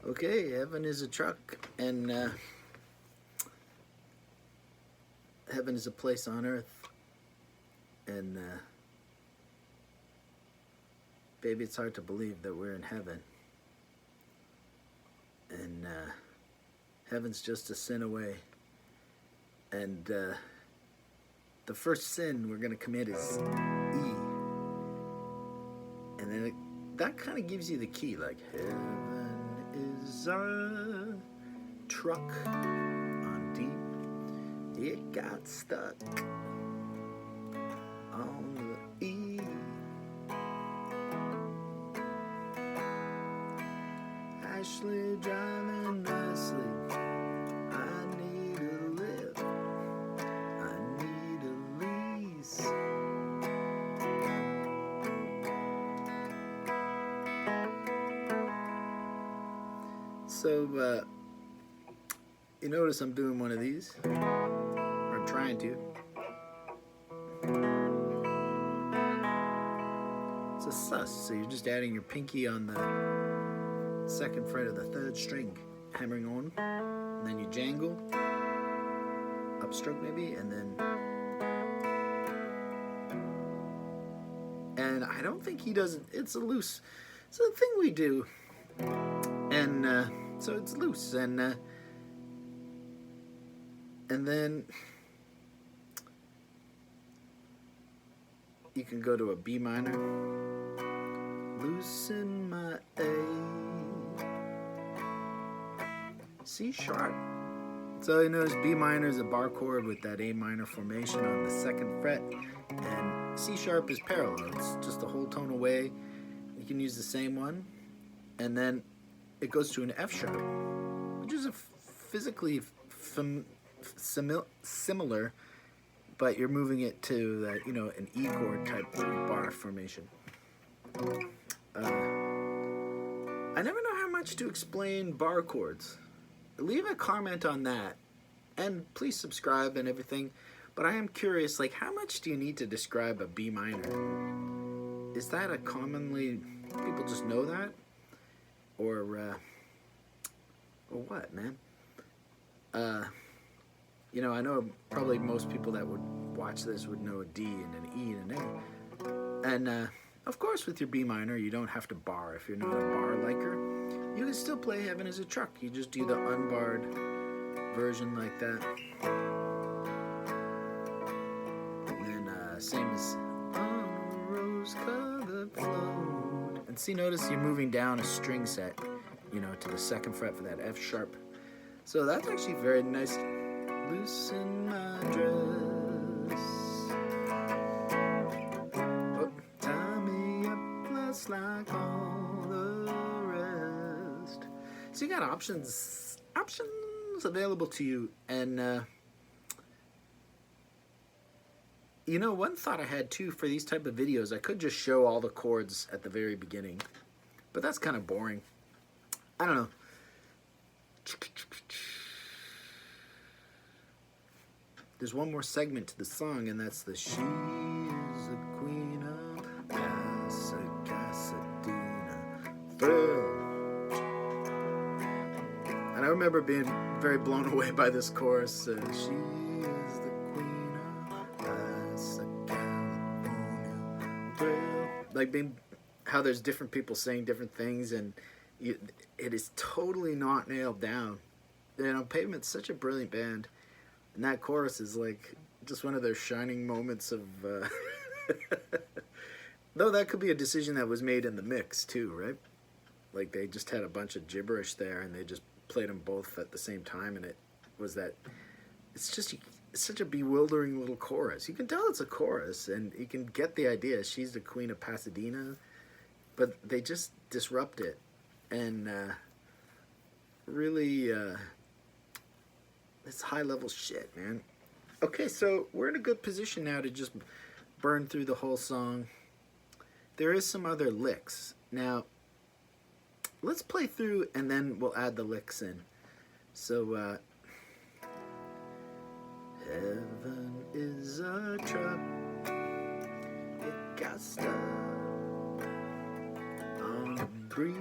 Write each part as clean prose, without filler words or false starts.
Okay, heaven is a truck, and heaven is a place on earth, and baby, it's hard to believe that we're in heaven, and heaven's just a sin away, and the first sin we're going to commit is E, and then that kind of gives you the key, like heaven is a truck on deep, it got stuck on the E. Ashley driving nicely, I need a lift, I need a lease. So, you notice I'm doing one of these, or trying to. It's a sus, so you're just adding your pinky on the second fret of the third string, hammering on, and then you jangle, upstroke maybe, and then, and I don't think he does it, it's a thing we do, and so it's loose, and then you can go to a B minor, loosen my A, C sharp. So you notice B minor is a bar chord with that A minor formation on the second fret, and C sharp is parallel, it's just a whole tone away. You can use the same one, and then it goes to an F sharp, which is a physically similar, but you're moving it to that, you know, an E chord type bar formation. I never know how much to explain bar chords. Leave a comment on that, and please subscribe and everything. But I am curious, like, how much do you need to describe a B minor? Is that a commonly, people just know that? Or what, man? You know, I know probably most people that would watch this would know a D and an E and an A. And of course, with your B minor, you don't have to bar. If you're not a bar liker, you can still play Heaven as a Truck. You just do the unbarred version like that. And then same as on a rose-colored float. And see, notice you're moving down a string set, you know, to the second fret for that F sharp. So that's actually very nice. Loosen my dress, oh, tie me up just like all the rest. So you got options available to you, and you know, one thought I had too for these type of videos, I could just show all the chords at the very beginning, but that's kind of boring. I don't know. There's one more segment to the song, and that's the She is the Queen of Pasadena Thrill. And I remember being very blown away by this chorus. She is the Queen of Pasadena Thrill. Like how there's different people saying different things, and it is totally not nailed down. You know, Pavement's such a brilliant band. And that chorus is like just one of their shining moments of, though that could be a decision that was made in the mix too, right? Like they just had a bunch of gibberish there and they just played them both at the same time, and it was that, it's such a bewildering little chorus. You can tell it's a chorus and you can get the idea, she's the Queen of Pasadena, but they just disrupt it and really, it's high-level shit, man. Okay, so we're in a good position now to just burn through the whole song. There is some other licks. Now, let's play through and then we'll add the licks in. So, heaven is a truck, it got stuck on the breeze.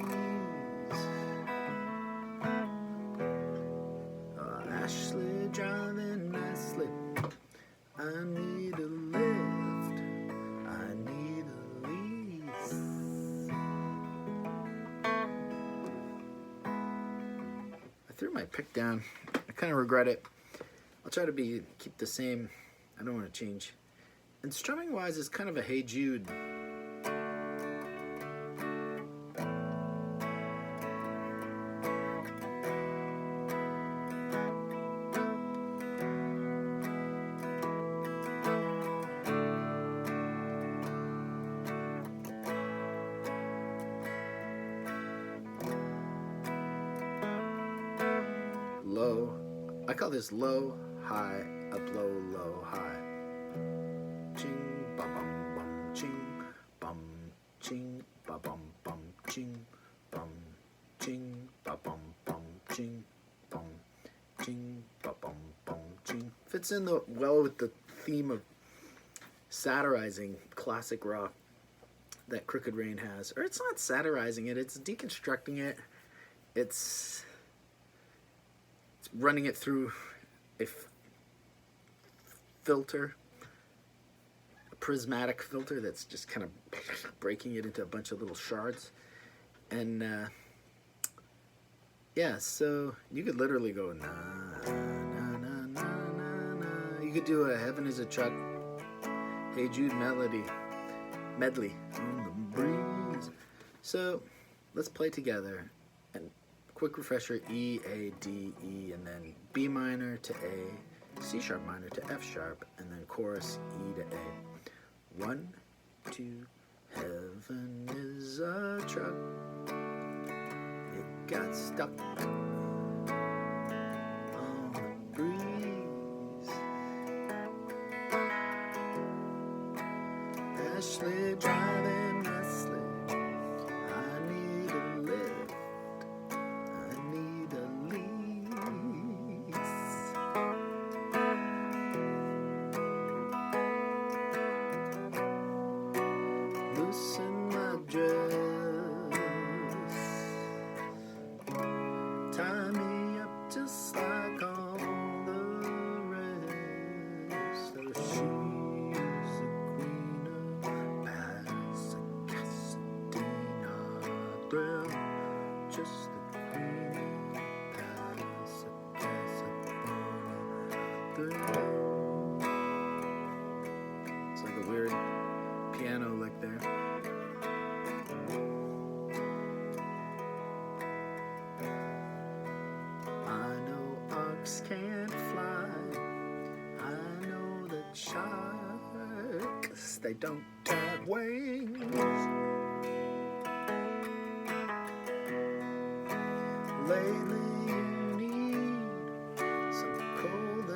threw my pick down. I kind of regret it. I'll try to keep the same. I don't want to change. And strumming wise, it's kind of a Hey Jude. Low. I call this low, high, up, low, high. Ching, ba bum bum, ching, ba bum bum, ching, ba bum bum, ching, ba bum bum, ching. Fits in well with the theme of satirizing classic rock that Crooked Rain has. Or it's not satirizing it, it's deconstructing it. It's running it through a filter, a prismatic filter that's just kind of breaking it into a bunch of little shards. And yeah, so you could literally go na na na na na na. You could do a Heaven Is a Truck, Hey Jude medley on the breeze. So let's play together. And quick refresher: E, A, D, E, and then B minor to A, C sharp minor to F sharp, and then chorus E to A. 1, 2, heaven is a truck. It got stuck on the breeze. Ashley driving Nestle. I need a lift. I need a lease. Loosen my dress. Tie me up just like all the rest. Oh, she's a queen of Pasadena. Thrill, just the queen of Pasadena. Thrill. It's like a weird piano lick there. I know ox can't fly. I know that sharks, they don't have wings. Lately you need some cold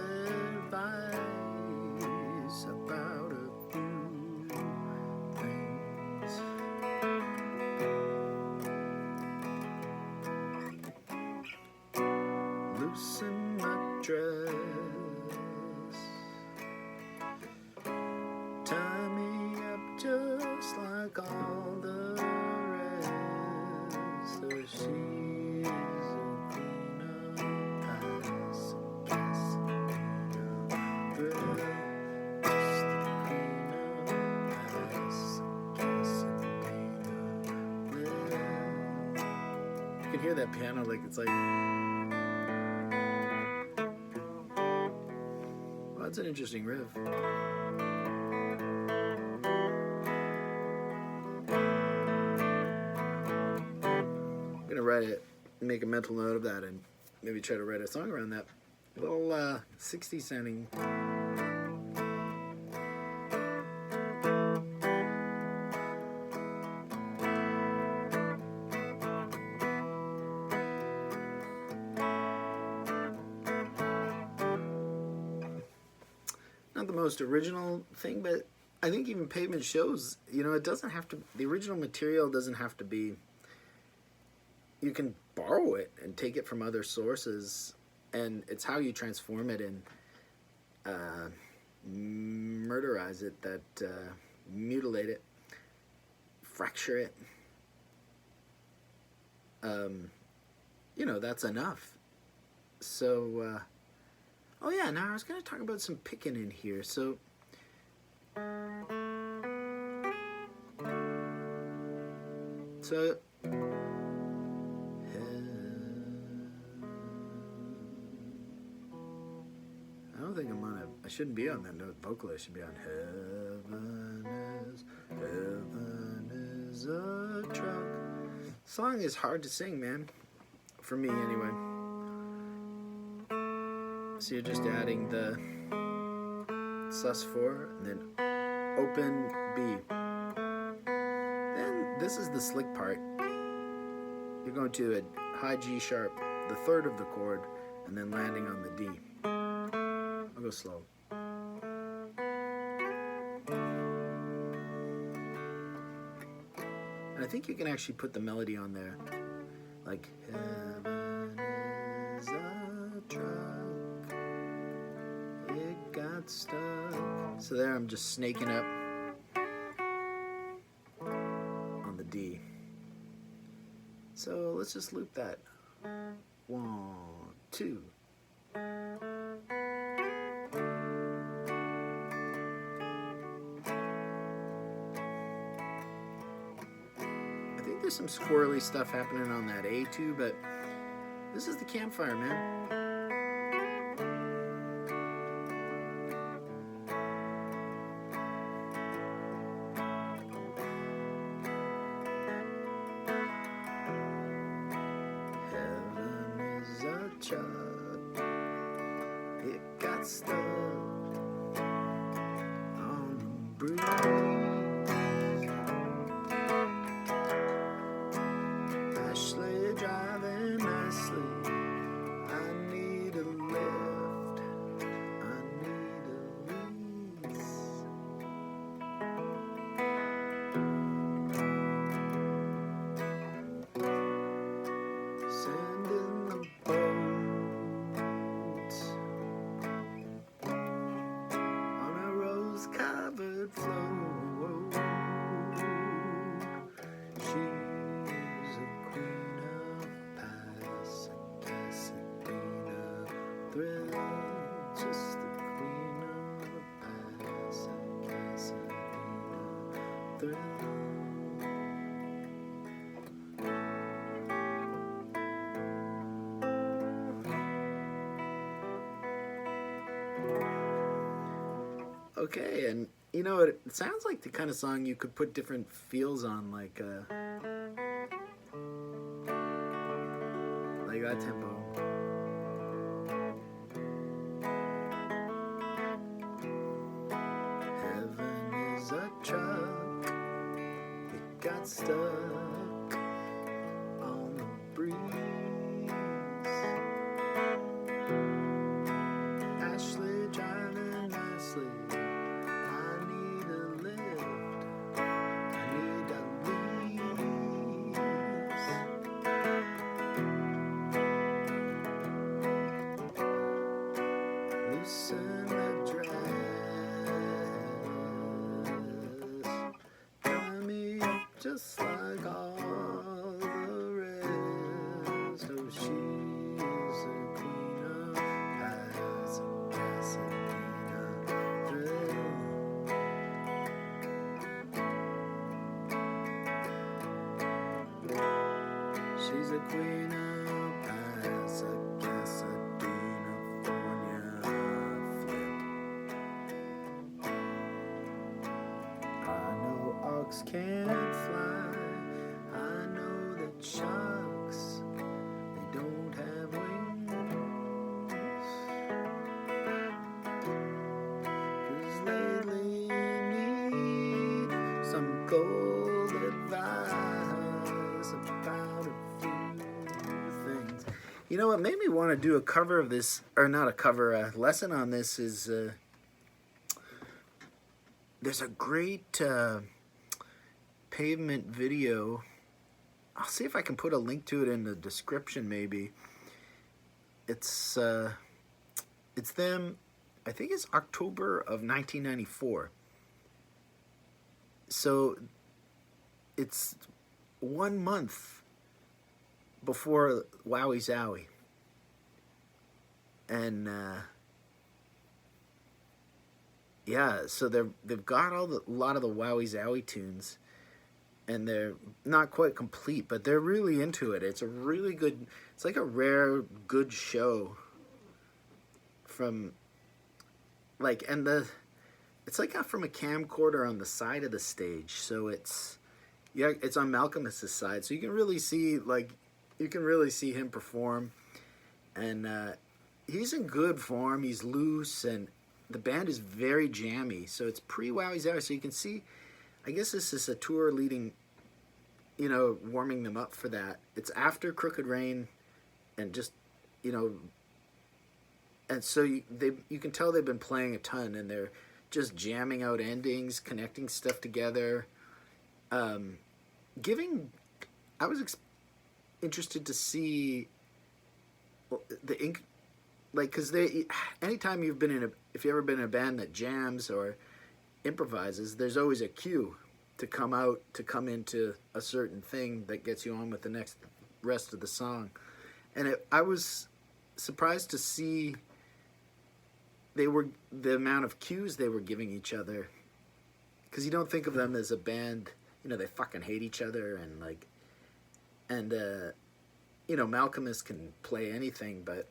advice about a few things. Loosen my dress. Tie me up just like all the rest. So she's a queen of Pasadena. Just the queen of Pasadena. You can hear that piano like it's like, well, that's an interesting riff. I'm gonna write it, make a mental note of that, and maybe try to write a song around that. Little 60s sounding. Not the most original thing, but I think even Pavement shows, you know, it doesn't have to, the original material doesn't have to be, you can borrow it and take it from other sources, and it's how you transform it and murderize it, that mutilate it, fracture it. You know, that's enough. So, oh yeah, now I was going to talk about some picking in here. So, don't think I'm on a. I shouldn't be on that note vocally. I should be on heaven is a truck. Song is hard to sing, man. For me, anyway. So you're just adding the sus4 and then open B. Then this is the slick part. You're going to a high G sharp, the third of the chord, and then landing on the D. I'll go slow. And I think you can actually put the melody on there. Like, heaven is a truck, it got stuck. So there I'm just snaking up on the D. So let's just loop that. 1, 2. I think there's some squirrely stuff happening on that A too, but this is the campfire, man. It got stuck on the breeze. Ashley driving nicely. I need a lift. I need a lease. Send in the boat. Covered floor. She's a queen of Pasadena thrill. Just the queen of Pasadena thrill. Okay, and you know, it sounds like the kind of song you could put different feels on, like that tempo. Heaven is a truck, it got stuck on the breeze. Ashley driving nicely. Loosen the dress, tie me up just like all the rest. Oh, she's a queen of Pasadena thrill. She's a queen of Pasadena. Ox can't fly. I know that sharks, they don't have wings. 'Cause lately need some gold advice about a few things. You know what made me want to do a cover of this, or not a cover, a lesson on this is there's a great Pavement video. I'll see if I can put a link to it in the description maybe. It's them, I think it's October of 1994. So it's 1 month before Wowie Zowie. And yeah, so they've got a lot of the Wowie Zowie tunes. And they're not quite complete, but they're really into it. It's a really good, it's like a rare good show from like, and it's like from a camcorder on the side of the stage, so it's on Malcolm's side, so you can really see him perform, and he's in good form. He's loose, and the band is very jammy, so it's pre-Wowie's Hour, so you can see, I guess this is a tour leading, warming them up for that. It's after Crooked Rain, and just, and so you can tell they've been playing a ton, and they're just jamming out endings, connecting stuff together, I was interested to see the ink, like, because anytime if you've ever been in a band that jams or improvises, there's always a cue to come into a certain thing that gets you on with the rest of the song. And I was surprised to see the amount of cues they were giving each other, because you don't think of them as a band, they fucking hate each other, and Malcolmus can play anything, but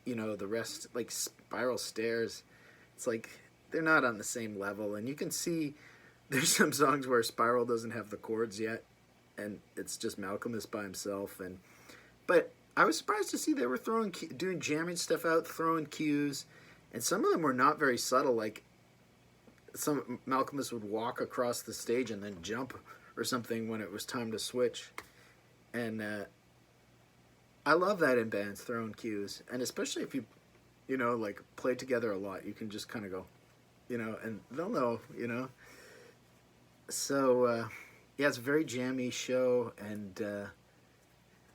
the rest, like Spiral Stairs, it's like they're not on the same level. And you can see there's some songs where Spiral doesn't have the chords yet, and it's just Malcolmus by himself. But I was surprised to see they were doing jamming stuff out, throwing cues, and some of them were not very subtle. Like Malcolmus would walk across the stage and then jump or something when it was time to switch, and I love that in bands, throwing cues, and especially if you like play together a lot, you can just kind of go, and they'll know, So yeah, it's a very jammy show, and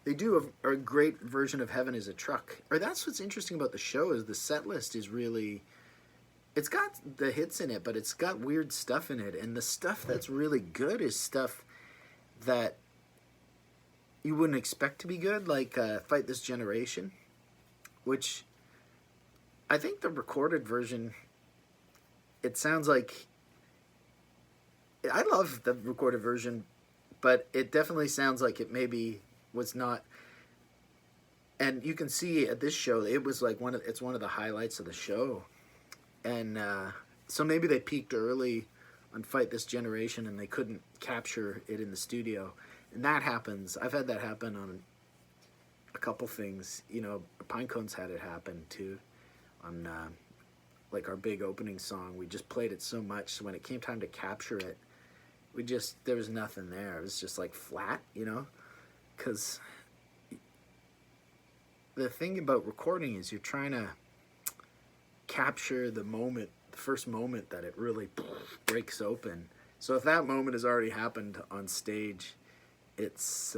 they do a great version of Heaven is a Truck. Or that's what's interesting about the show, is the set list is really, it's got the hits in it, but it's got weird stuff in it, and the stuff that's really good is stuff that you wouldn't expect to be good, like Fight This Generation, which I think the recorded version, it sounds like, I love the recorded version, but it definitely sounds like it maybe was not, and you can see at this show, it was like it's one of the highlights of the show, and so maybe they peaked early on Fight This Generation, and they couldn't capture it in the studio. And that happens. I've had that happen on a couple things. Pinecone's had it happen too. On like our big opening song, we just played it so much, so when it came time to capture it, there was nothing there. It was just like flat, because the thing about recording is you're trying to capture the first moment that it really breaks open. So if that moment has already happened on stage, it's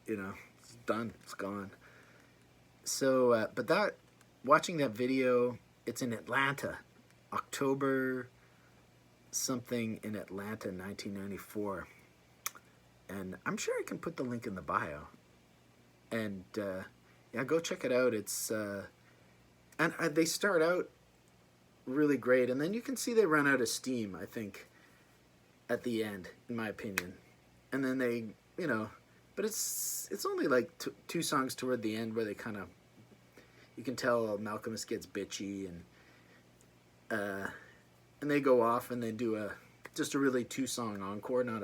it's done, it's gone. So but watching that video, it's in Atlanta, October something in Atlanta, 1994, and I'm sure I can put the link in the bio, and yeah, go check it out. It's and they start out really great, and then you can see they run out of steam, I think, at the end, in my opinion. And then they, but it's only like two songs toward the end where they kind of, you can tell Malcolmus gets bitchy, and they go off and they do just a really 2-song encore, not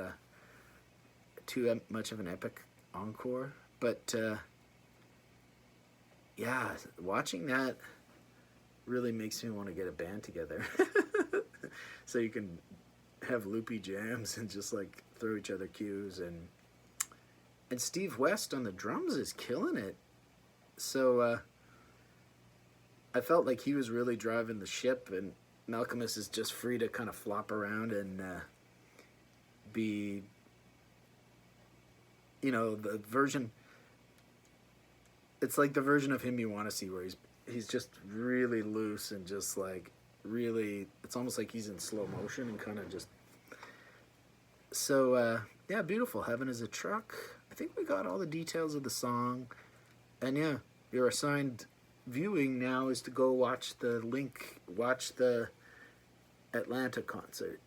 too much of an epic encore. But yeah, watching that really makes me want to get a band together, so you can have loopy jams and just like throw each other cues, and Steve West on the drums is killing it. So I felt like he was really driving the ship, and Malcolmus is just free to kind of flop around and be, the version, it's like the version of him you want to see, where he's just really loose and just like really, it's almost like he's in slow motion and kind of just, so yeah, beautiful. Heaven is a Truck. I think we got all the details of the song, and yeah, your assigned viewing now is to go watch the Atlanta concert,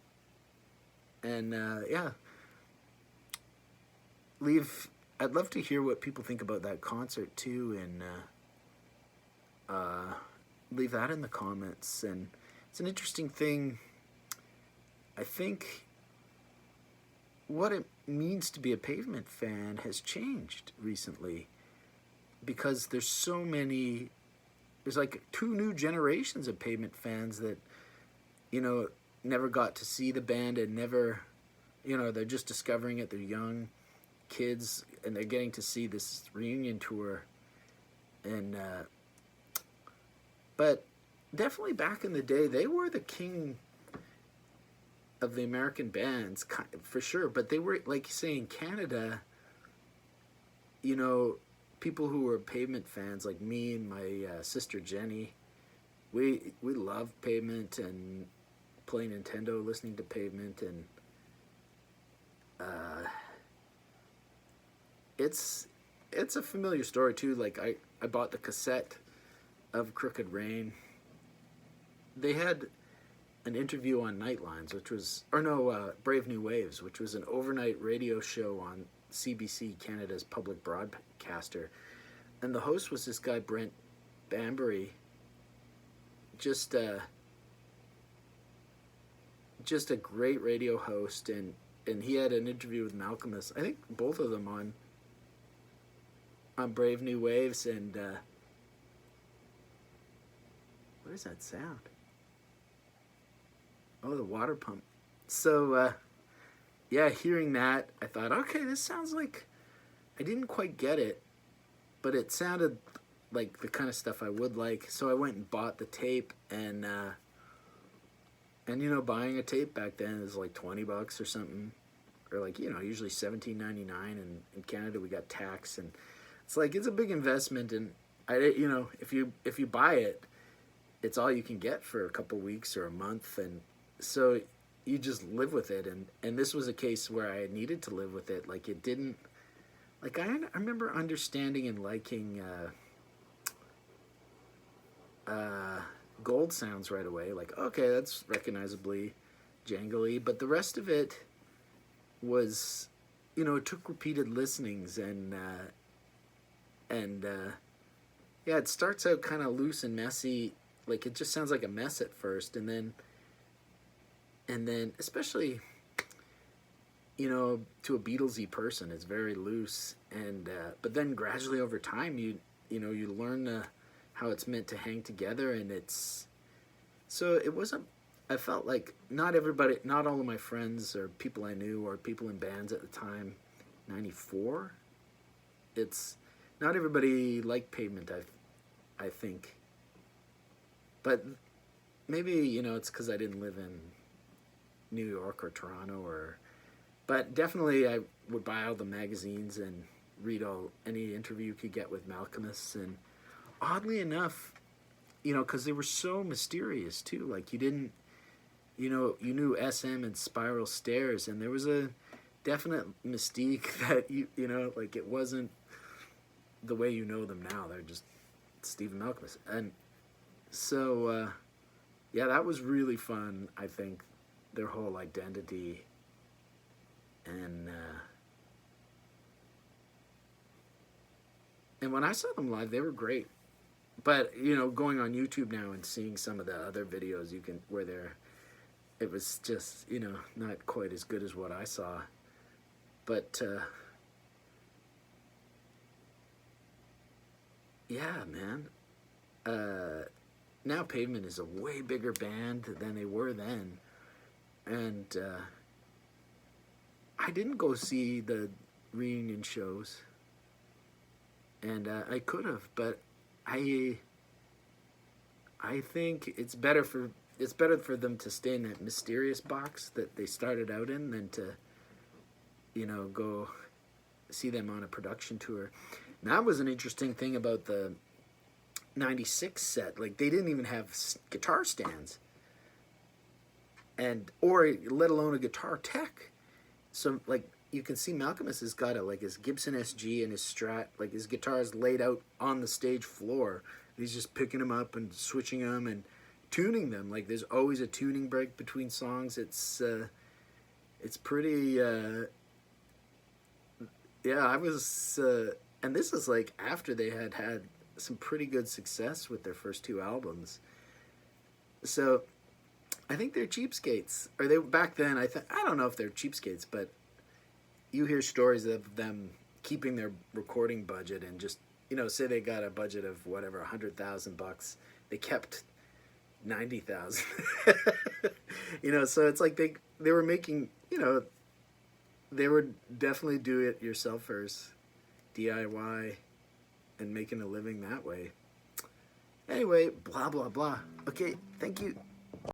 and yeah, I'd love to hear what people think about that concert too, and leave that in the comments, and it's an interesting thing. I think what it means to be a Pavement fan has changed recently because there's so many. There's like two new generations of Pavement fans that, you know, never got to see the band and never, you know, they're just discovering it. They're young kids and they're getting to see this reunion tour. And, but definitely back in the day, they were the king of the American bands, for sure. But they were, like you say, in Canada, you know, people who were Pavement fans, like me and my sister Jenny, we love Pavement and play Nintendo, listening to Pavement, and it's a familiar story too. Like I bought the cassette of Crooked Rain. They had an interview on Nightlines, which was, or no, Brave New Waves, which was an overnight radio show on CBC, Canada's public broadcaster, and the host was this guy Brent Bambury, just a great radio host, and he had an interview with Malcolmus, I think both of them on Brave New Waves, and what is that sound? Oh, the water pump. So yeah, hearing that, I thought, okay, this sounds like, I didn't quite get it, but it sounded like the kind of stuff I would like. So I went and bought the tape, and you know, buying a tape back then is like $20 or something, or like, you know, usually $17.99, and in Canada we got tax, and it's like, it's a big investment, and you know, if you buy it, it's all you can get for a couple weeks or a month, and so you just live with it, and this was a case where I needed to live with it. Like, it didn't, like, I remember understanding and liking Gold sounds right away. Like, okay, that's recognizably jangly, but the rest of it was, you know, it took repeated listenings, and yeah, it starts out kind of loose and messy. Like, it just sounds like a mess at first, and then especially, you know, to a Beatlesy person, it's very loose, and but then gradually over time, you know, you learn how it's meant to hang together, and it's, so it wasn't, I felt like not all of my friends or people I knew or people in bands at the time, 94, it's, not everybody liked Pavement, I think, but maybe, you know, it's because I didn't live in New York or Toronto, but definitely I would buy all the magazines and read any interview you could get with Malcolmus, and oddly enough, you know, because they were so mysterious too, like you didn't, you know, you knew SM and Spiral Stairs, and there was a definite mystique that you know, like, it wasn't the way you know them now. They're just Stephen Malcolmus, and so yeah, that was really fun. I think their whole identity, and when I saw them live, they were great. But, you know, going on YouTube now and seeing some of the other videos it was just, you know, not quite as good as what I saw. But yeah, man. Now Pavement is a way bigger band than they were then. And I didn't go see the reunion shows, and I could have, but I think it's better for them to stay in that mysterious box that they started out in than to, you know, go see them on a production tour. And that was an interesting thing about the 96 set. Like, they didn't even have guitar stands, or let alone a guitar tech. So, like, you can see Malcolmus has got his Gibson SG and his Strat, like, his guitars laid out on the stage floor. He's just picking them up and switching them and tuning them. Like, there's always a tuning break between songs. It's pretty, yeah, I was, and this is like after they had some pretty good success with their first two albums. So I think they're cheapskates. Or they back then. I don't know if they're cheapskates, but you hear stories of them keeping their recording budget and just, you know, say they got a budget of whatever, $100,000. They kept 90,000. You know, so it's like they were making, you know, they were definitely do it yourselfers, DIY, and making a living that way. Anyway, blah blah blah. Okay, thank you.